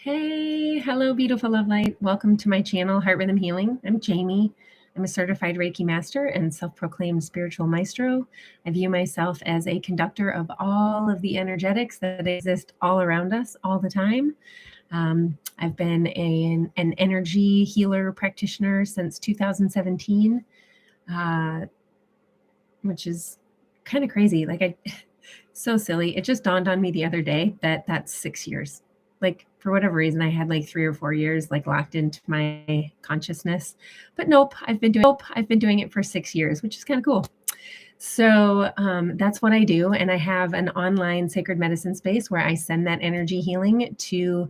Hey, hello, beautiful love light. Welcome to my channel, Heart Rhythm Healing. I'm Jamie. I'm a certified Reiki master and self-proclaimed spiritual maestro. I view myself as a conductor of all of the energetics that exist all around us all the time. I've been an energy healer practitioner since 2017, which is kind of crazy. So silly. It just dawned on me the other day that that's 6 years. Like, for whatever reason, I had like 3 or 4 years like locked into my consciousness. But nope, I've been doing it for 6 years, which is kind of cool. So that's what I do. And I have an online sacred medicine space where I send that energy healing to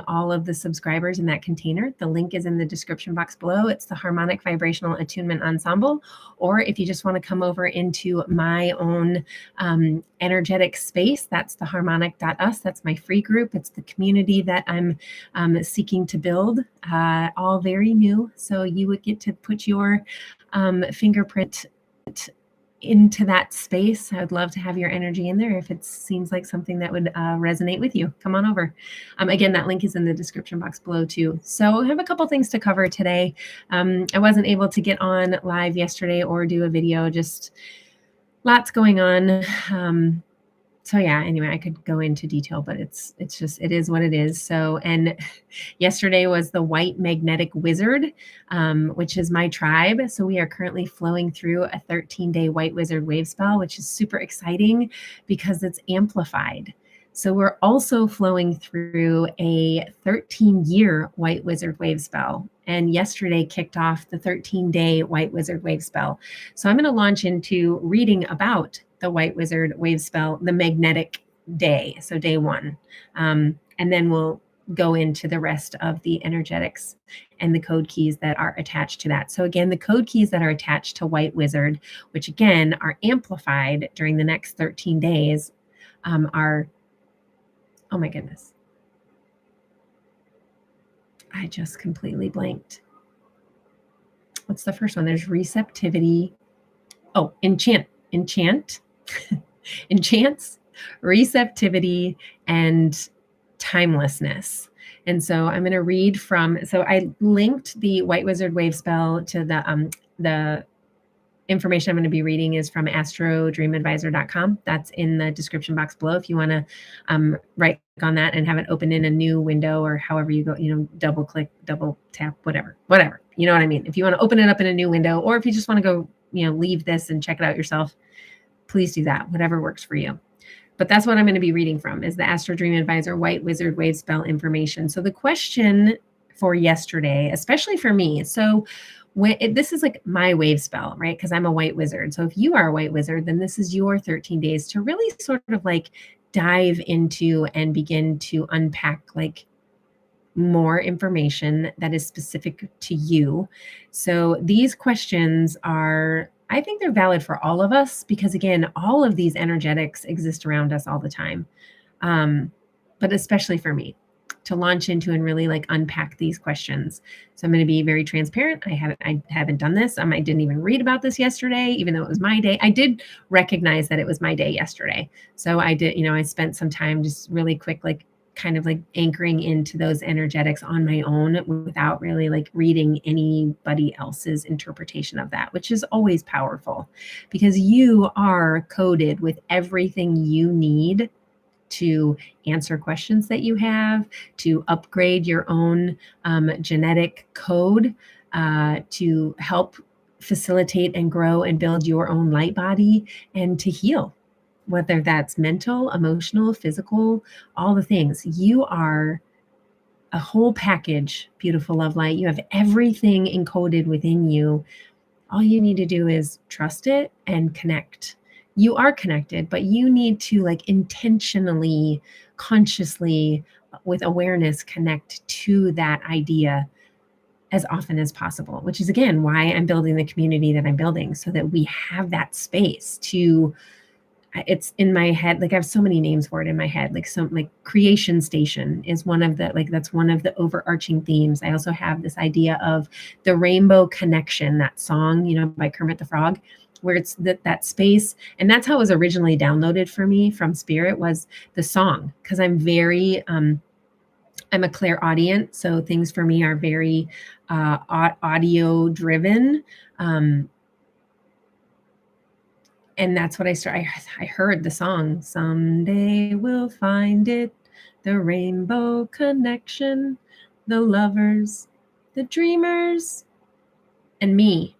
all of the subscribers in that container. The link is in the description box below. It's the Harmonic Vibrational Attunement Ensemble. Or if you just want to come over into my own energetic space, that's the harmonic.us. That's my free group. It's the community that I'm seeking to build, all very new. So you would get to put your fingerprint into that space. I would love to have your energy in there. If it seems like something that would resonate with you, come on over. Again, that link is in the description box below too. So I have a couple things to cover today. I wasn't able to get on live yesterday or do a video, just lots going on. So yeah, anyway, I could go into detail, but it is what it is. So, and yesterday was the White Magnetic Wizard, which is my tribe. So we are currently flowing through a 13-day White Wizard wave spell, which is super exciting because it's amplified. So we're also flowing through a 13-year White Wizard wave spell. And yesterday kicked off the 13-day White Wizard wave spell. So I'm going to launch into reading about the White Wizard wave spell, the magnetic day. So day 1. And then we'll go into the rest of the energetics and the code keys that are attached to that. So again, the code keys that are attached to White Wizard, which again are amplified during the next 13 days, are, oh my goodness. I just completely blanked. What's the first one? There's receptivity. Oh, enchants, receptivity, and timelessness. And so I'm going to read from, so I linked the White Wizard wave spell to the information I'm going to be reading is from astrodreamadvisor.com. That's in the description box below. If you want to right click on that and have it open in a new window, or however you go, double click, double tap, whatever, you know what I mean? If you want to open it up in a new window, or if you just want to go, leave this and check it out yourself, please do that, whatever works for you. But that's what I'm going to be reading from, is the Astro Dream Advisor White Wizard wave spell information. So the question for yesterday, especially for me, so this is like my wave spell, right? Because I'm a white wizard. So if you are a white wizard, then this is your 13 days to really sort of like dive into and begin to unpack like more information that is specific to you. So these questions are, I think they're valid for all of us, because again, all of these energetics exist around us all the time. But especially for me to launch into and really like unpack these questions. So I'm going to be very transparent. I haven't done this. I didn't even read about this yesterday, even though it was my day. I did recognize that it was my day yesterday. So I did, I spent some time just really quick, like kind of like anchoring into those energetics on my own without really like reading anybody else's interpretation of that, which is always powerful, because you are coded with everything you need to answer questions that you have, to upgrade your own genetic code, to help facilitate and grow and build your own light body, and to heal, whether that's mental, emotional, physical, all the things. You are a whole package, beautiful love light. You have everything encoded within you. All you need to do is trust it and connect. You are connected, but you need to like intentionally, consciously, with awareness, connect to that idea as often as possible, which is again why I'm building the community that I'm building, so that we have that space to, it's in my head, like I have so many names for it in my head, like some, like creation station is one of the, like that's one of the overarching themes. I also have this idea of the rainbow connection, that song, by Kermit the Frog, where it's that space. And that's how it was originally downloaded for me from Spirit, was the song. Because I'm very I'm a clairaudient, so things for me are very audio driven. And that's what I heard the song, "Someday we'll find it, the rainbow connection, the lovers, the dreamers, and me."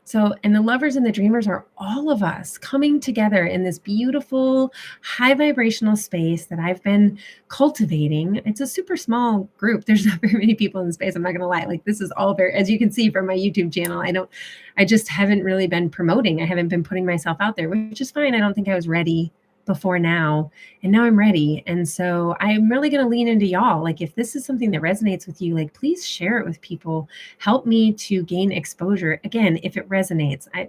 So, and the lovers and the dreamers are all of us coming together in this beautiful, high vibrational space that I've been cultivating. It's a super small group. There's not very many people in the space. I'm not going to lie. Like, this is all very, as you can see from my YouTube channel, I just haven't really been promoting. I haven't been putting myself out there, which is fine. I don't think I was ready before now. And now I'm ready. And so I'm really going to lean into y'all. Like, if this is something that resonates with you, like, please share it with people. Help me to gain exposure. Again, if it resonates, I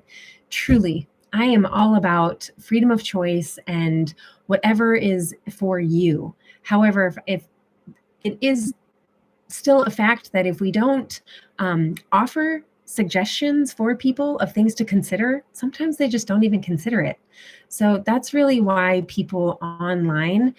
am all about freedom of choice and whatever is for you. However, if it is still a fact that if we don't offer suggestions for people of things to consider, sometimes they just don't even consider it. So that's really why people online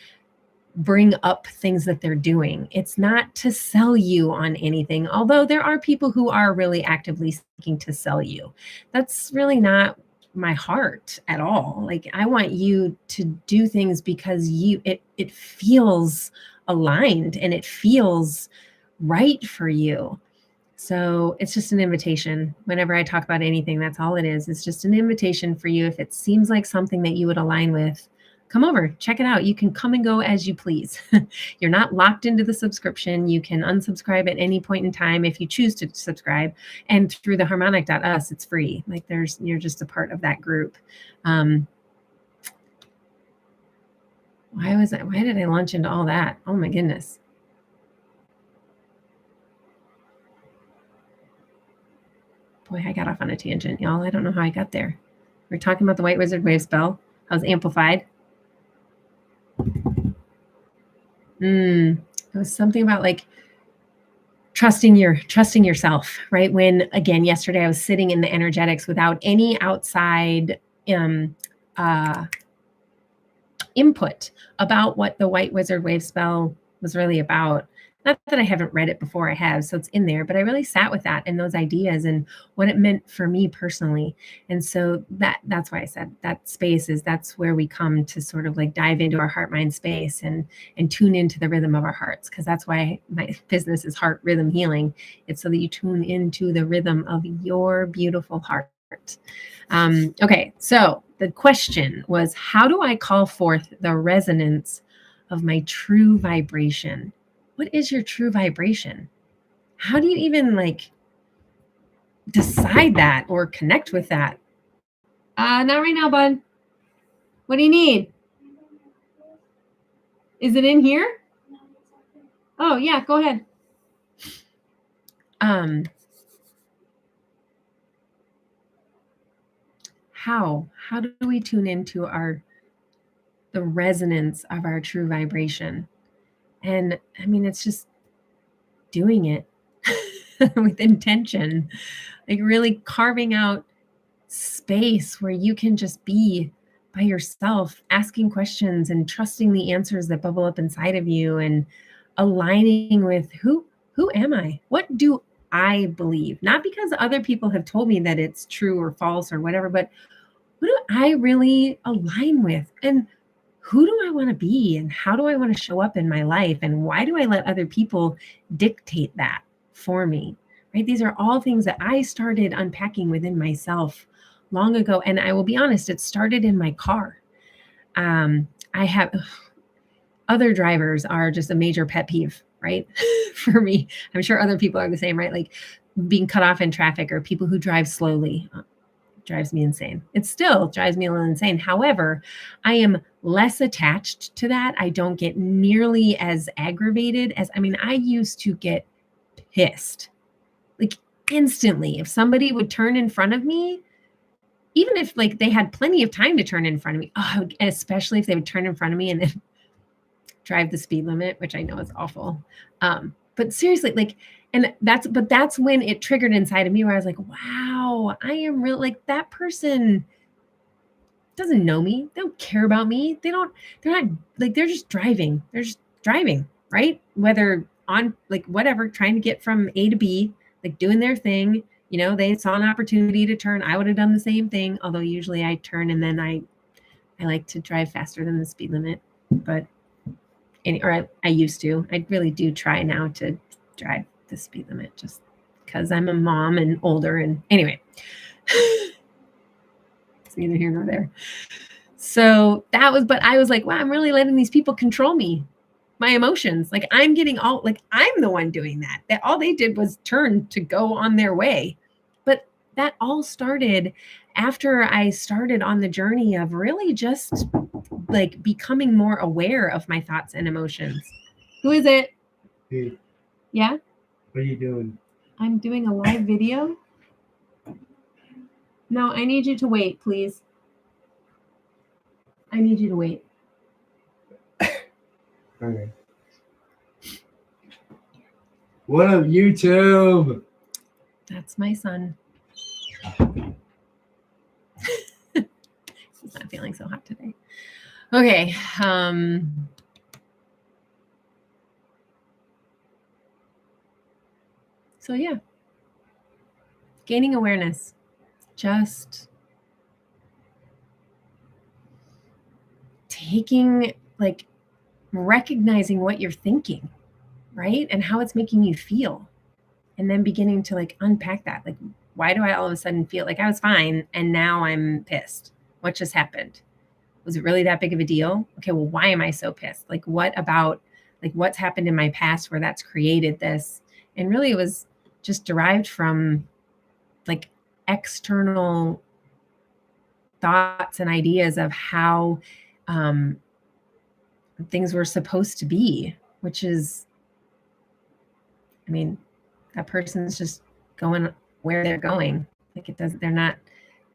bring up things that they're doing. It's not to sell you on anything, although there are people who are really actively seeking to sell you. That's really not my heart at all. Like, I want you to do things because it feels aligned and it feels right for you. So it's just an invitation. Whenever I talk about anything, that's all it is. It's just an invitation for you. If it seems like something that you would align with, come over, check it out. You can come and go as you please. You're not locked into the subscription. You can unsubscribe at any point in time if you choose to subscribe. And through the harmonic.us, it's free. Like, you're just a part of that group. Why did I launch into all that? Oh my goodness. Boy, I got off on a tangent, y'all. I don't know how I got there. We're talking about the White Wizard Wavespell. I was amplified. It was something about like trusting yourself, right? When, again, yesterday I was sitting in the energetics without any outside input about what the White Wizard Wavespell was really about. Not that I haven't read it before, I have, so it's in there, but I really sat with that and those ideas and what it meant for me personally. And so that's why I said that that's where we come to sort of like dive into our heart mind space and tune into the rhythm of our hearts. Because that's why my business is Heart Rhythm Healing. It's so that you tune into the rhythm of your beautiful heart. Okay, so the question was, how do I call forth the resonance of my true vibration? What is your true vibration? How do you even like decide that or connect with that? Not right now, bud. What do you need? Is it in here? Oh, yeah, go ahead. How do we tune into the resonance of our true vibration? And I mean, it's just doing it with intention, like really carving out space where you can just be by yourself, asking questions and trusting the answers that bubble up inside of you and aligning with who am I? What do I believe? Not because other people have told me that it's true or false or whatever, but who do I really align with? And who do I want to be? And how do I want to show up in my life? And why do I let other people dictate that for me? Right? These are all things that I started unpacking within myself long ago. And I will be honest, it started in my car. I have other drivers are just a major pet peeve, right? For me. I'm sure other people are the same, right? Like being cut off in traffic or people who drive slowly. Drives me insane. It still drives me a little insane. However, I am less attached to that. I don't get nearly as aggravated I used to get pissed, like instantly. If somebody would turn in front of me, even if like they had plenty of time to turn in front of me, especially if they would turn in front of me and then drive the speed limit, which I know is awful. But seriously, like, that's when it triggered inside of me where I was like, wow, I am really like that person doesn't know me. They don't care about me. They're not like, they're just driving. They're just driving, right? Whether on like whatever, trying to get from A to B, like doing their thing. You know, they saw an opportunity to turn. I would have done the same thing, although usually I turn and then I like to drive faster than the speed limit. But I used to. I really do try now to drive the speed limit just because I'm a mom and older. And anyway, it's neither here nor there. So that was, but I was like, wow, I'm really letting these people control me, my emotions. Like I'm getting all, like I'm the one doing that. That all they did was turn to go on their way. But that all started after I started on the journey of really just like becoming more aware of my thoughts and emotions. Who is it? Hey, Yeah? what are you doing? I'm doing a live video. No, I need you to wait, please. I need you to wait. Okay. What up, YouTube? That's my son. He's not feeling so hot today. Okay. So yeah, gaining awareness, just taking, like, recognizing what you're thinking, right? And how it's making you feel. And then beginning to like unpack that. Like, why do I all of a sudden feel like I was fine and now I'm pissed? What just happened? Was it really that big of a deal? Okay, well, why am I so pissed? Like, what about, like, what's happened in my past where that's created this? And really it was just derived from like external thoughts and ideas of how things were supposed to be, which is, I mean, that person's just going where they're going. Like it doesn't, they're not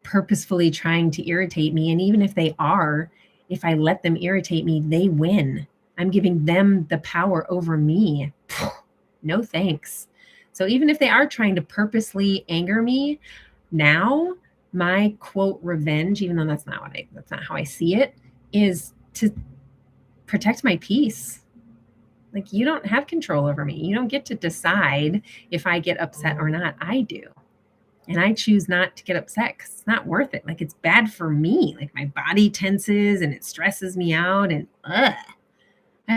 purposefully trying to irritate me. And even if they are, if I let them irritate me, they win. I'm giving them the power over me. No thanks. So even if they are trying to purposely anger me, now my quote revenge, even though that's not how I see it, is to protect my peace. Like, you don't have control over me. You don't get to decide if I get upset or not. I do. And I choose not to get upset because it's not worth it. Like, it's bad for me. Like, my body tenses and it stresses me out. And I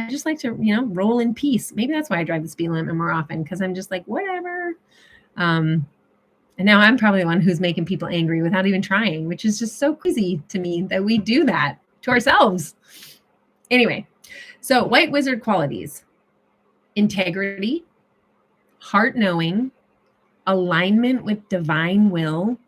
just like to, roll in peace. Maybe that's why I drive the speed limit more often, because I'm just like, whatever. And now I'm probably the one who's making people angry without even trying, which is just so crazy to me that we do that to ourselves. Anyway, so white wizard qualities: integrity, heart knowing, alignment with divine will,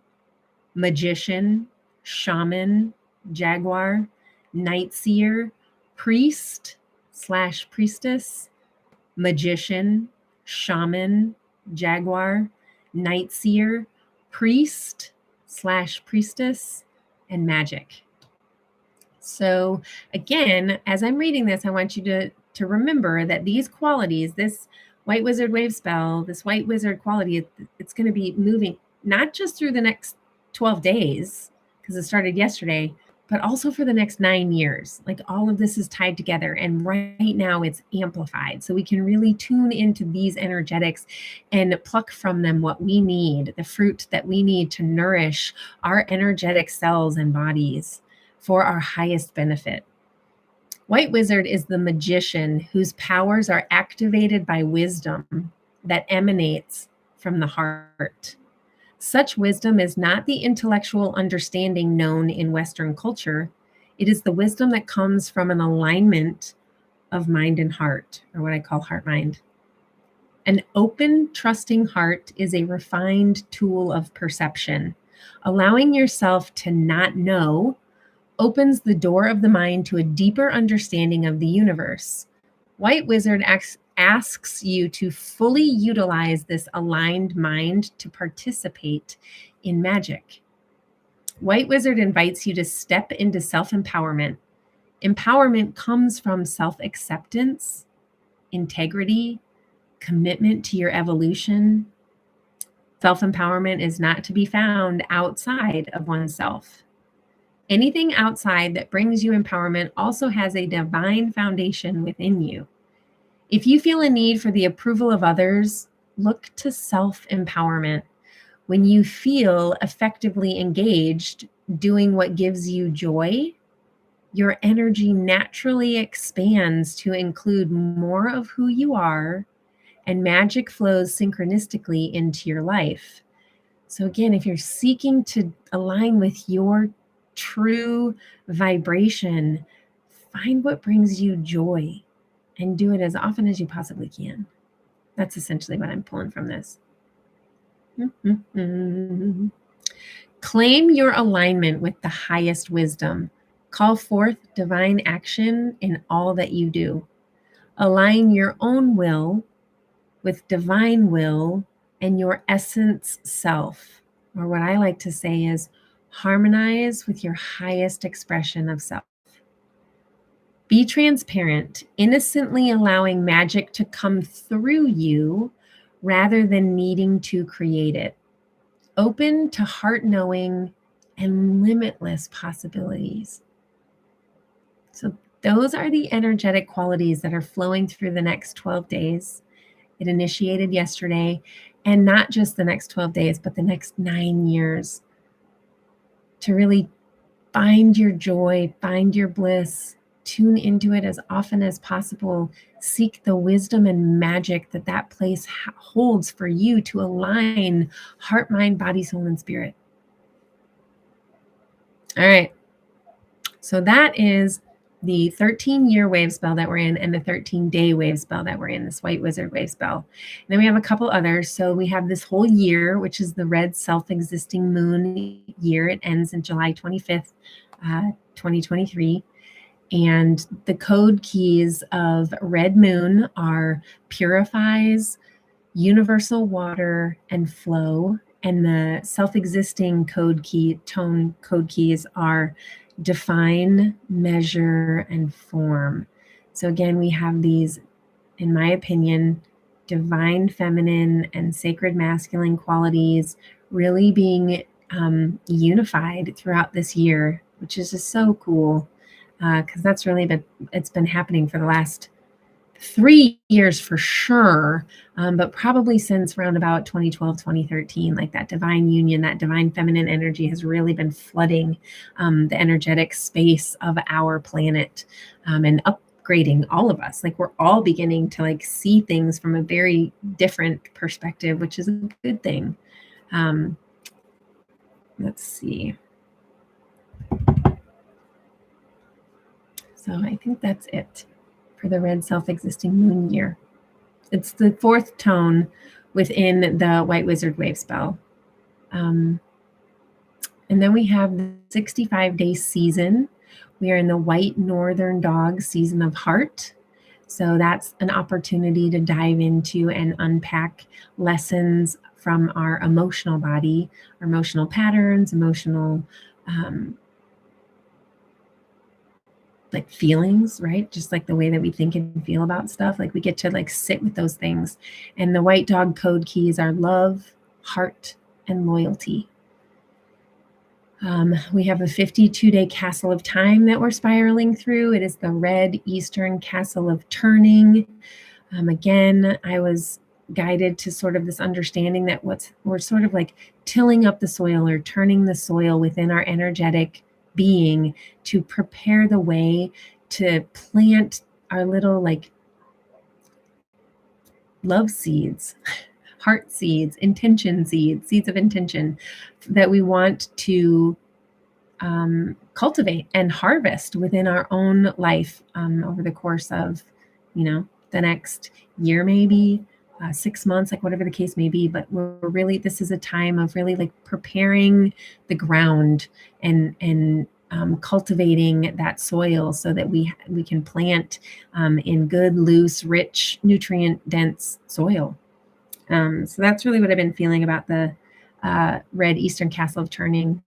magician, shaman, jaguar, night seer, priest/priestess, magician, shaman, jaguar, night seer, priest/priestess, and magic. So again, as I'm reading this, I want you to remember that these qualities, this white wizard wavespell, this white wizard quality, it's going to be moving not just through the next 12 days, because it started yesterday, but also for the next 9 years. Like, all of this is tied together, and right now it's amplified. So we can really tune into these energetics and pluck from them what we need, the fruit that we need to nourish our energetic cells and bodies for our highest benefit. White wizard is the magician whose powers are activated by wisdom that emanates from the heart. Such wisdom is not the intellectual understanding known in Western culture. It is the wisdom that comes from an alignment of mind and heart, or what I call heart-mind. An open, trusting heart is a refined tool of perception. Allowing yourself to not know opens the door of the mind to a deeper understanding of the universe. White wizard asks you to fully utilize this aligned mind to participate in magic. White wizard invites you to step into self-empowerment. Empowerment comes from self-acceptance, integrity, commitment to your evolution. Self-empowerment is not to be found outside of oneself. Anything outside that brings you empowerment also has a divine foundation within you. If you feel a need for the approval of others, look to self-empowerment. When you feel effectively engaged doing what gives you joy, your energy naturally expands to include more of who you are, and magic flows synchronistically into your life. So, again, if you're seeking to align with your true vibration, find what brings you joy and do it as often as you possibly can. That's essentially what I'm pulling from this. Claim your alignment with the highest wisdom. Call forth divine action in all that you do. Align your own will with divine will and your essence self. Or what I like to say is harmonize with your highest expression of self. Be transparent, innocently allowing magic to come through you rather than needing to create it. Open to heart knowing and limitless possibilities. So, those are the energetic qualities that are flowing through the next 12 days. It initiated yesterday, and not just the next 12 days, but the next 9 years to really find your joy, find your bliss, tune into it as often as possible. Seek the wisdom and magic that that place holds for you to align heart, mind, body, soul, and spirit. All right. So that is the 13-year wave spell that we're in and the 13-day wave spell that we're in, this White Wizard wave spell. And then we have a couple others. So we have this whole year, which is the red self-existing moon year. It ends in July 25th, 2023. And the code keys of red moon are purifies, universal water, and flow. And the self-existing code keys are define, measure, and form. So again, we have these, in my opinion, divine feminine and sacred masculine qualities really being unified throughout this year, which is just so cool, because that's really it's been happening for the last 3 years for sure, but probably since around about 2012, 2013, like that divine union, that divine feminine energy has really been flooding the energetic space of our planet, and upgrading all of us. Like we're all beginning to like see things from a very different perspective, which is a good thing. Let's see. So I think that's it for the red self-existing moon year. It's the 4th tone within the White Wizard wave spell. And then we have the 65-day season. We are in the White Northern Dog season of heart. So that's an opportunity to dive into and unpack lessons from our emotional body, our emotional patterns, emotional like feelings, right? Just like the way that we think and feel about stuff. Like we get to like sit with those things. And the white dog code keys are love, heart, and loyalty. We have a 52-day castle of time that we're spiraling through. It is the red eastern castle of turning. Again, I was guided to sort of this understanding that we're sort of like tilling up the soil or turning the soil within our energetic being to prepare the way to plant our little like love seeds, heart seeds, intention seeds, seeds of intention that we want to cultivate and harvest within our own life over the course of, the next year, maybe 6 months, like whatever the case may be. But this is a time of really like preparing the ground and cultivating that soil so that we can plant in good, loose, rich, nutrient dense soil. So that's really what I've been feeling about the red Eastern Castle of Turning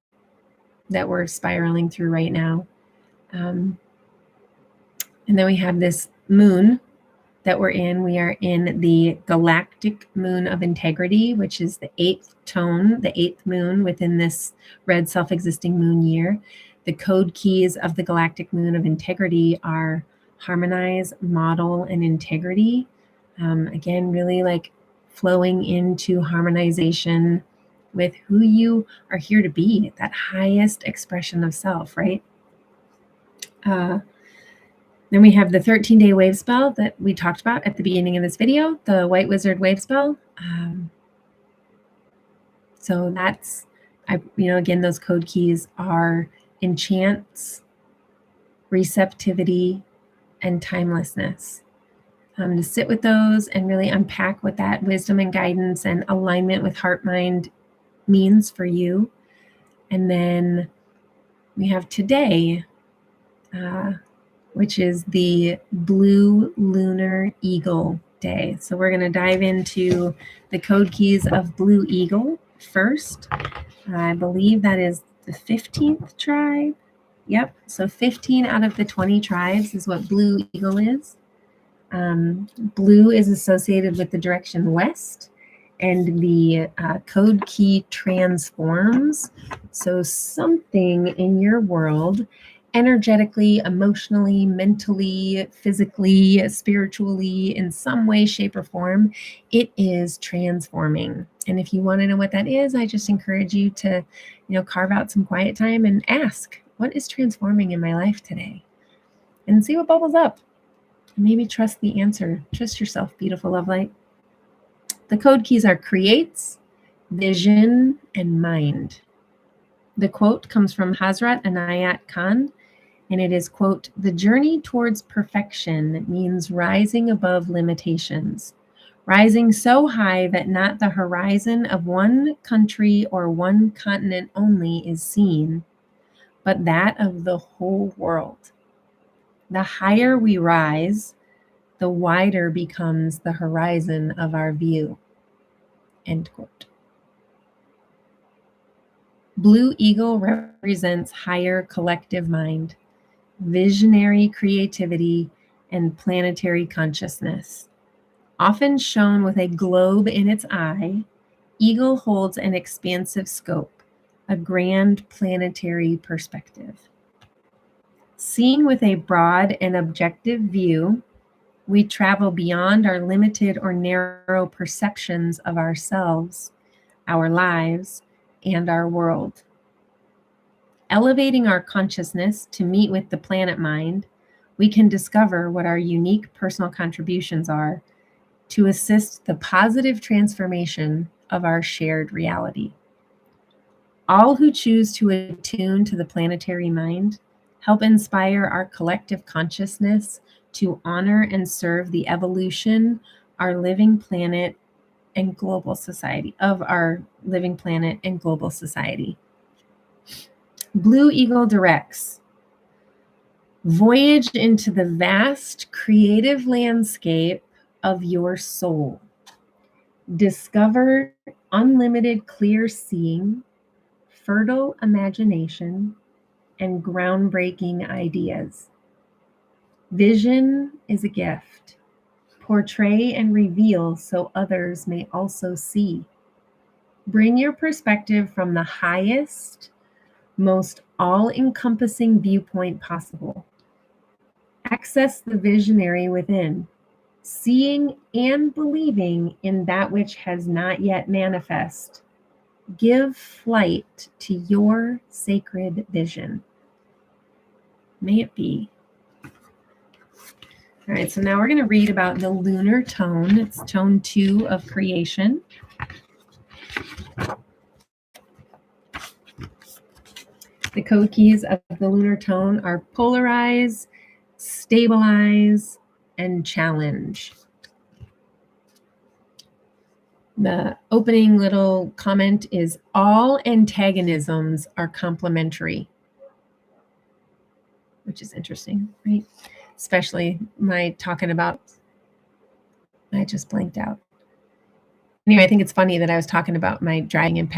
that we're spiraling through right now. And then we have this moon that we're in. We are in the galactic moon of integrity, which is the 8th tone, the 8th moon within this red self-existing moon year. The code keys of the galactic moon of integrity are harmonize, model, and integrity. Again, really like flowing into harmonization with who you are here to be, that highest expression of self, right? Then we have the 13-day Wavespell that we talked about at the beginning of this video, the White Wizard Wavespell. So that's, again, those code keys are enchants, receptivity, and timelessness. To sit with those and really unpack what that wisdom and guidance and alignment with heart mind means for you. And then we have today, which is the Blue Lunar Eagle day. So we're going to dive into the code keys of Blue Eagle first. I believe that is the 15th tribe. Yep. So 15 out of the 20 tribes is what Blue Eagle is. Blue is associated with the direction west, and the code key transforms. So something in your world, energetically, emotionally, mentally, physically, spiritually, in some way, shape, or form, it is transforming. And if you want to know what that is, I just encourage you to, carve out some quiet time and ask, what is transforming in my life today? And see what bubbles up. Maybe trust the answer. Trust yourself, beautiful love light. The code keys are creates, vision, and mind. The quote comes from Hazrat Anayat Khan, and it is, quote, "The journey towards perfection means rising above limitations, rising so high that not the horizon of one country or one continent only is seen, but that of the whole world. The higher we rise, the wider becomes the horizon of our view." End quote. Blue Eagle represents higher collective mind, visionary creativity, and planetary consciousness. Often shown with a globe in its eye, Eagle holds an expansive scope, a grand planetary perspective. Seen with a broad and objective view, we travel beyond our limited or narrow perceptions of ourselves, our lives, and our world. Elevating our consciousness to meet with the planet mind, we can discover what our unique personal contributions are to assist the positive transformation of our shared reality. All who choose to attune to the planetary mind help inspire our collective consciousness to honor and serve the evolution our living planet and global society of our living planet and global society. Blue Eagle directs, voyage into the vast creative landscape of your soul. Discover unlimited clear seeing, fertile imagination, and groundbreaking ideas. Vision is a gift. Portray and reveal so others may also see. Bring your perspective from the highest, most all-encompassing viewpoint possible. Access the visionary within, seeing and believing in that which has not yet manifest. Give flight to your sacred vision. May it be. All right, so now we're going to read about the lunar tone. It's tone 2 of creation. The code keys of the lunar tone are polarize, stabilize, and challenge. The opening little comment is, all antagonisms are complementary, which is interesting, right? Especially my talking about, I just blanked out. Anyway, I think it's funny that I was talking about my driving in